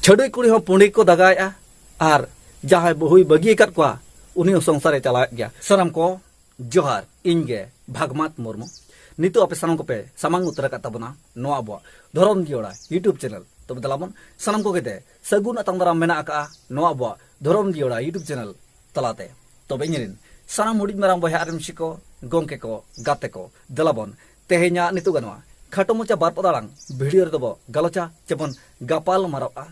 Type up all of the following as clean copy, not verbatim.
छड़ुई कुड़ी हो पुंडी को दगाया और जहां बहुई बगी कत को उन्हीं संसारे चला गया सनम को जोहार इनगे भागमात मुर्मू नितो अपे सनम को पे सामांग उत्तर का तबना नो अब धरम जियोड़ा यूट्यूब चैनल तो बदलाबन सनम को कहते सगुन अतंगदाराम मेना का नो अब धरम जियोड़ा यूट्यूब चैनल तलाते तो बेनिन सनम हुडी मराम बहा आरमसी को गोंके को गाते को दलाबन तेहेnya नितो गनवा खाटो मोचा बार पदालांग भिडियो रे दबो गलोचा चेबन गापाल मारवा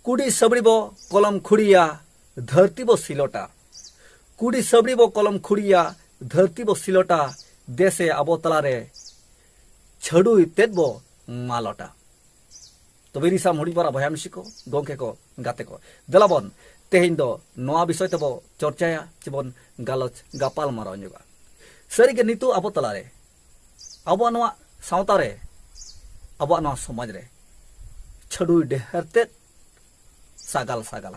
कुड़ी सबड़ी बो कलम खुड़िया धरती बो सिलोटा कुड़ी सबड़ी बो कलम खुड़िया धरती बो सिलोटा देशे अबो तलारे छड़ुई तेद बो मालोटा तो बेरिसा मुड़ी पारा भयामसी को गोंके को गाते को दलाबन तेहेन दो नोआ विषय तबो चर्चाया चेबन गालोच गापाल माराव जोगा सरीगे नितो अबो तलारे अबो नोआ सावतारे अबो नोआ समाज रे छड़ुई डेहर तेद सागाल सागाल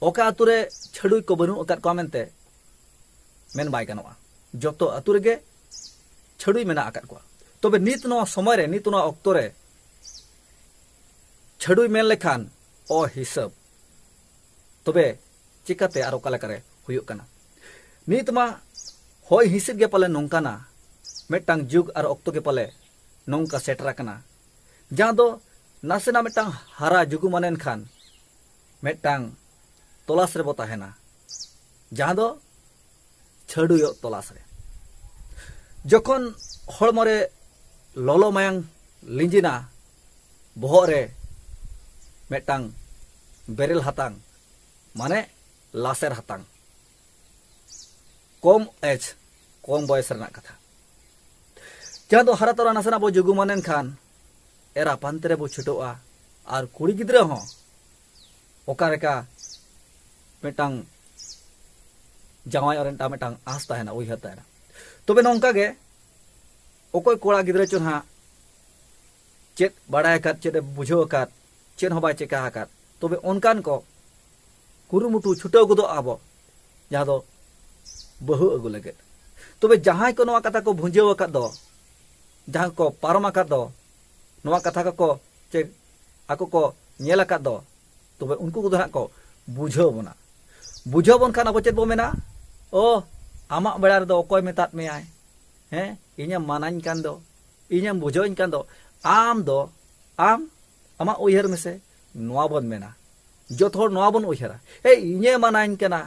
ओका आतुरे छड़ुई को बनू अकात को मेनते मेन बाय गानोआ जतो आतुरे गे छड़ुई मेना अकात को तबे नित नोआ समय रे नित नोआ ऑक्तो रे छड़ुई मेन लेखान ओ हिसाब तबे चिकाते आरो काले करे हुयुक काना नित मा होय हिसाब गे पाले नोंकाना मेटांग जुग आर ऑक्तो गे पाले नोंका सेटरा काना जहां दो नासेना मेटांग हारा जुगु मानेन खान मेटांग तलाश रे बताहेना जहां दो छड़ुयो तलाश रे जखन हड़मरे ललो मायांग लिंजिना बहर रे मेटांग बेरेल हातांग माने लासेर हातांग कम एज कम बयस रना कथा जहां दो हरा तोरा नासेना बो जुगु मानेन खान एरा पांतरे बो छुटोआ और कुड़ी गिद्रे हो ओकारेका मेटांग जावाई ओरेंटा मेटांग आस ताहेना उइहार ताहेना तबे नोंका गे ओकोय कोड़ा गिद्रे चोन हा चेत बाडाय कात चेत बुझो कात चेन हो बाय चेका कात तबे ओनकान को कुरुमुटु छुटो गदो आबो जहां दो बहु अगु लगे तबे जहां को नोआ कथा को भुंजेव कात दो जहां को पारमा कात दो नोआ कथा को चे आको को नेला कात दो तबे उनको को दहा को बुझो बना बुझो बन खान अब चेत बो मेना ओ आमा बेड़ा रे दो ओकोय मेतात मे आय हैं इnya मानाइन कान दो इnya बुझोइन कान दो आम दो आम आमा उयहर मेसे नोआ बन मेना जत हर नोआ बन उयहरा ए इnya मानाइन काना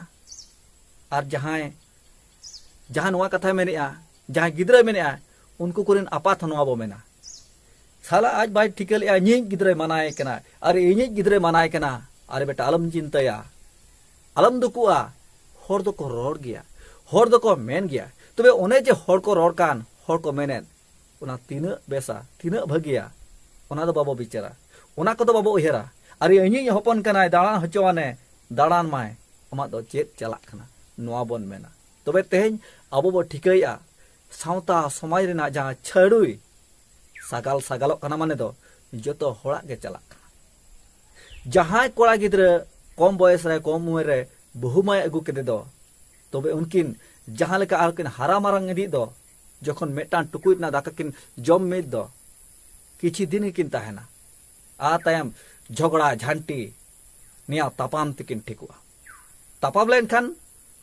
आर जहां नोआ कथा मेनेआ जहां गिद्रा मेनेआ उनको कोरेन आपात नोआ बो मेना साला आज भाई ठिकल या नी गिद्रे मनाए कना अरे इनी गिद्रे मनाए कना अरे बेटा अलम चिंताया अलम दुकुआ हर दो को रोड गया हर दो को मेन गया तबे ओने जे हर को रोड कान हर को मेनेन उना तीन बेसा तीन भगिया उना दो बाबो बिचारा उना को दो बाबो उहेरा अरे इनी हपन कना दाड़ान हचवाने दाड़ान माय अमा दो चेत चला कना नोआ बन मेना तबे तेहेन अबो बो ठिकैया सावता समाज रेना जहां छड़ुई सागाल सागालो कना माने दो जतो होड़ा गे चला जहां कोड़ा गिद्रे कम बयस रे कम उमेर रे बहुमाय अगु केदे दो तबे उनकिन जहां लेका आरकिन हारा मारंग इदी दो जखन मेटान टुकुइट ना दाका किन जम मिद दो किछि दिन किन ताहेना आ तायम झगड़ा झांटी निया तापाम तिकिन ठिकुआ तापाम लेन खान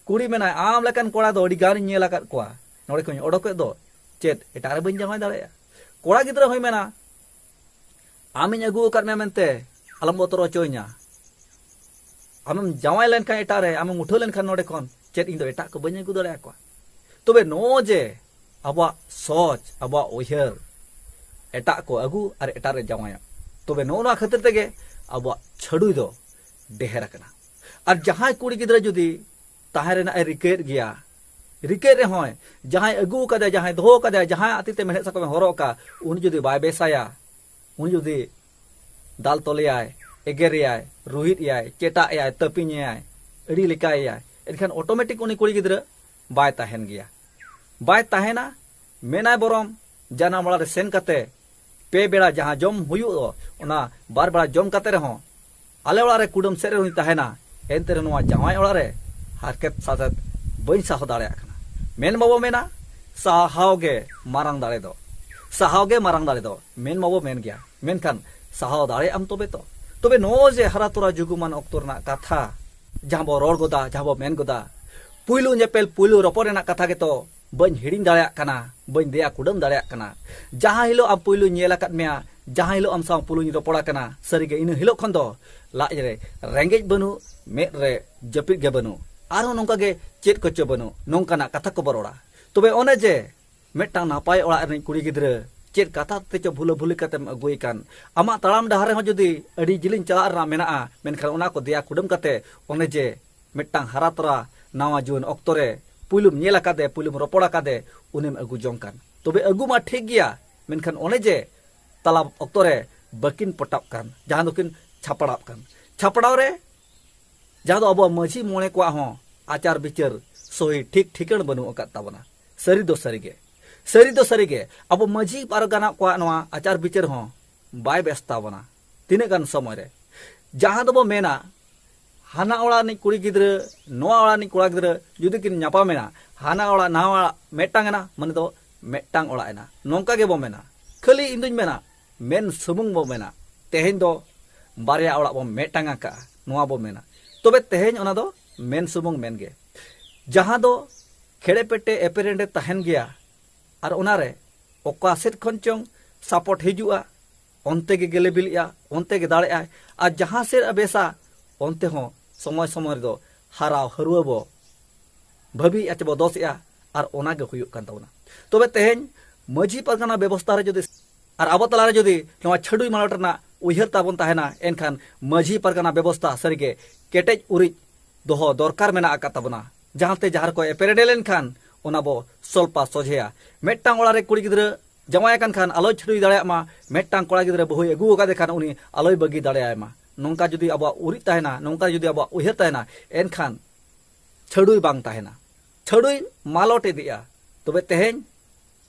कुड़ी मेना आम लेकन कोड़ा दो अडी गान नेला कात कोआ नोडे कोन ओडोके दो चेत एटारे बन जामाय दाड़ेया कोड़ा गिद्रा होय मेना आमिन अगु कर मे मेनते अलम बोतरो चोइना आमम जावाय लेन का एटारे आमम उठो लेन खान नोडे कोन चेत इन दो एटा को बन अगु दाड़ेया को तबे नो जे अबा सोच अबा उयहर एटा को अगु और एटारे जावाय तबे नो ना खातिर तेगे अबा छड़ुई दो डेहर कना और जहां कुड़ी गिद्रा जुदी ताहे रेना रिकेर गया रिकेर रे होय जहां अगु कदे जहां दो कदे जहां अतिते मेहनत सको हरो का उन जुदी बाय बेसाया उन जुदी दाल तोलियाय एगेरियाय रोहित याय चेटा याय तपिन याय अड़ी लिकाय याय एनखान ऑटोमेटिक उनी कुड़ी गिद्रा बाय ताहेन गया बाय ताहेना मेनाय बरम जाना मला रे सेन कते पे बेड़ा जहां जम हुयु ओना बार बेड़ा जम कते रे हो आले ओला रे कुडम सेरे हुई ताहेना एनते रे नोआ जावाय ओला रे हारकेत साथत बई साहो दाड़े आखना मेन बाबो मेना साहावगे मारंग दाड़े दो मेन बाबो मेन गया मेनखान sahaw dare am tobe no je haratora juguman oktorna katha jahabo ror goda jahabo men goda puilu nyepel puilu roporena katha geto bañ hiring dareyak kana bañ deya kudam dareyak kana jaha hilo am puilu nyelakat mea jaha hilo am saw puilu ropora kana sarige ina hilo khondo la re rengej banu me re japit ge banu aro nongka ge chet ko cho banu nongka na katha ko borora tobe one je metang napai ora rin kuri gidra chet katha te cho bhula bhuli katem agui kan ama talam dahar ho jodi adi jilin chala ra mena a menkhan ona ko deya kudam kate one je metang haratora nawa jun oktore puilum nyela kade puilum ropora kade unem agu jongkan tobe agu ma thik gya menkhan one je talab oktore bakin potap kan jahan dokin छापड़ाव kan छापड़ाव रे जहाँ अब मझी मोने को आचार विचार सोई ठीक ठिकन बनू ताबना सरी दो सरीगे अब मझी पारगाना को आचार विचार बाय बेस्ताबना तीने गान समय रे जहाँ दो मेना हाना ओड़ा नि कुड़ी गिद्रे नोआ ओड़ा नि कोड़ा गिद्रे जुदी किन न्यापा मेना हाना ओड़ा ना ओड़ा मेटांग ना माने दो मेटांग ओड़ा एना नोंका गे बो मेना खाली इंदुñ मेना मेन सुमुंग बो मेना तेहेन दो बारिया ओड़ा बो मेटांगा का नोआ बो मेना तबे तेहेन ओना दो मेन सुमुंग मेन गे जहां दो खेड़े पेटे एपेरेंडे तहन गया और ओनारे ओका सेट खनचों सपोर्ट हिजुआ ओनते गे गेले बिलिया ओनते गे दाड़े आय आ जहां से अबेसा ओनते हो समय समय दो हाराव हरुआ बो भबी अचबो दोसिया और ओना गे हुयुक कान ताबना तबे तेहेन मझी परगना व्यवस्था रे जदि और अब तलारे जदि नवा छडुई मालटना उयहर ताबन ताहेना एनखान मझी परगना व्यवस्था सरीगे केटेज उरिज दोहो दरकार मेना आका ताबना जहांते जहार को एपेरेडेलेन खान ओना बो सोल्पा सोझेया मेटांग ओड़ा रे कुड़ी गिद्रा जमाय कान खान आलोय छडुई दाड़ेया मा मेटांग कोड़ा गिद्रा बहु एगु ओका देखान उनी आलोय बगी दाड़ेया मा नोंका जुदी अब उरिज ताहेना नोंका जुदी अब उयहर ताहेना एनखान छडुई बांग ताहेना छडुई मालोट इदिया तबे तेहेन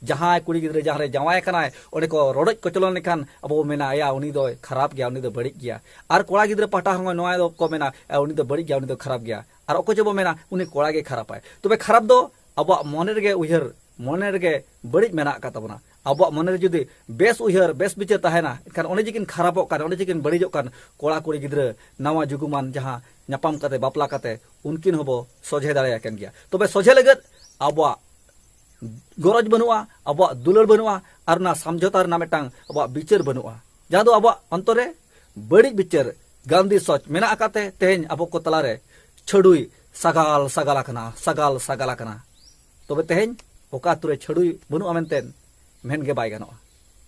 जहां कुड़ी गिद्रे जहां रे जवाय कनाय ओने को रोडज कोचलन लेखान अब मेना या उनी दो खराब गया उनी दो बड़ी गया और कोड़ा गिद्रे पाटा हंग नोय दो को मेना उनी दो बड़ी गया उनी दो खराब गया और ओको जबो मेना उनी कोड़ा गे खराब आय तबे खराब दो अब मने रे उयहर मने रे बड़ी मेना का तबना अब मने रे जुदी बेस उयहर बेस बिचार ताहेना एखान ओने जिकिन खराबो कान ओने जिकिन बड़ीजो कान कोड़ा कुड़ी गिद्रे नवा जुगुमान जहां न्यापाम काते बापला काते उनकिन होबो सोझे दाड़ेया कान गया तबे सोझे लगत अब गरज बनुआ अब दुलर बनुआ और ना समझौता ना मेटांग अब विचार बनुआ जहां दो अब अंतरे बड़ी विचार गांधी सोच मेना आकाते तेहेन अब को तलारे छडुई सगाल सगाला कना तबे तेहेन ओका अतुरे छडुई बनुआ मेनतेन मेनगे बाय गानोआ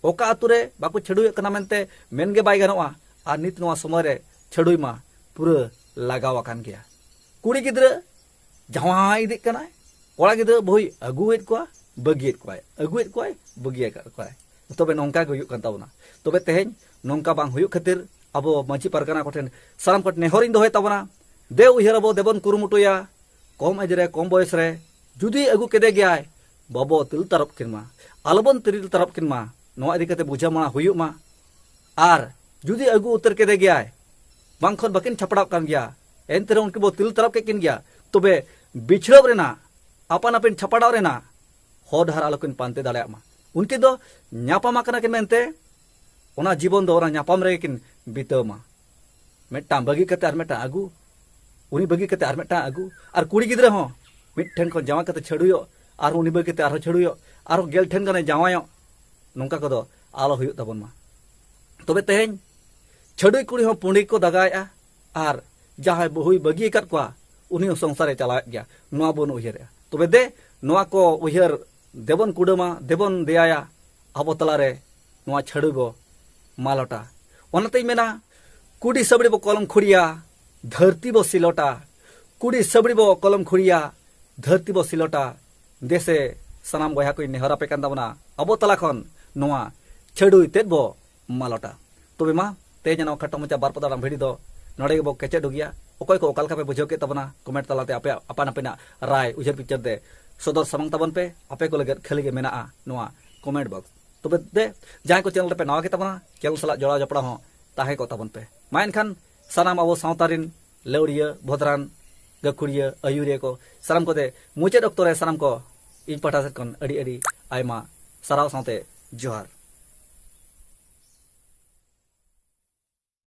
ओका अतुरे बाकु छडुई कना मेनते मेनगे बाय गानोआ और नित नोआ समय रे छडुई मा पूरा लगावा कान गया कुड़ी गिद्रा जवाई इदिक कना कोड़ा गिद्रा बहुई अगुएत को बगिएत को बगिए को तबे नोंका गे हुयुक कान ताबना तबे तेहेन नोंका बांग हुयुक खातिर अब मझी परगना कोठेन साराम कोट नेहरिन दोहे ताबना दे उयहर अब देबन कुरुमुटुया कम एज रे कम बयस रे जुदी अगु केदे गयाय बाबो तिल तरफ किनमा आलबन तिल तरफ किनमा नोआ इदि कते बुझा मा हुयुक मा आर जुदी अगु उतर केदे गयाय बांखन बाकिन छपड़ाव कान गया एनते उनके बो तिल तरफ के किन गया तबे बिछड़ब रेना अपन अपन छपड़ाव रेना हो धार आलोकिन पानते दाड़े मा उनके दो न्यापामा कना किन मेनते ओना जीवन दो ओना न्यापाम रे किन बितमा मेटा बगी कते आर मेटा आगु उनी बगी कते आर मेटा आगु आर कुड़ी गिद्रा हो मिट ठेन को जावा कते छडुयो आर उनी बगी कते आर छडुयो आर गेल ठेन कने जावायो नोंका को दो आलो हुयो ताबन मा तबे तेहेन छडुई कुड़ी हो पुंडी को दगाया आर जहां बहुई बगी कत को उनी संसारे चला गया नोआ बन उयहर तबे दे नोआ को उयहर देबन कुडमा देबन देया अब तलारे नोआ छडुबो मालोटा ओनते मेना कुड़ी सबड़ी बो कलम खुड़िया धरती बो सिलोटा कुड़ी सबड़ी बो कलम खुड़िया धरती बो सिलोटा देसे सनाम बया को नेहरा पे कान ताबना अब तला खन नोआ छडुई तेद बो मालोटा तबे मा ते जनो खटो मचा बार पदाराम भिडी दो नोडे बो केचे डुगिया ओकय को ओकालका पे बुझो के तबना कमेंट तलाते आपे अपन अपना राय उजर पिक्चर दे सदर समंग तबन पे आपे को लगत खेली के मेना नोआ कमेंट बॉक्स तबे दे जहां को चैनल पे नवा के तबना चैनल सला जोड़ा जपड़ा हो ताहे को तबन पे मा एनखान सानाम अब सावतारिन लेवड़िया भद्रान गखुड़िया अयुरिया को सानाम को दे मुचेद अक्तरे सानाम को इन पाटा से कन अड़ी अड़ी आयमा सराव सावते जोहार।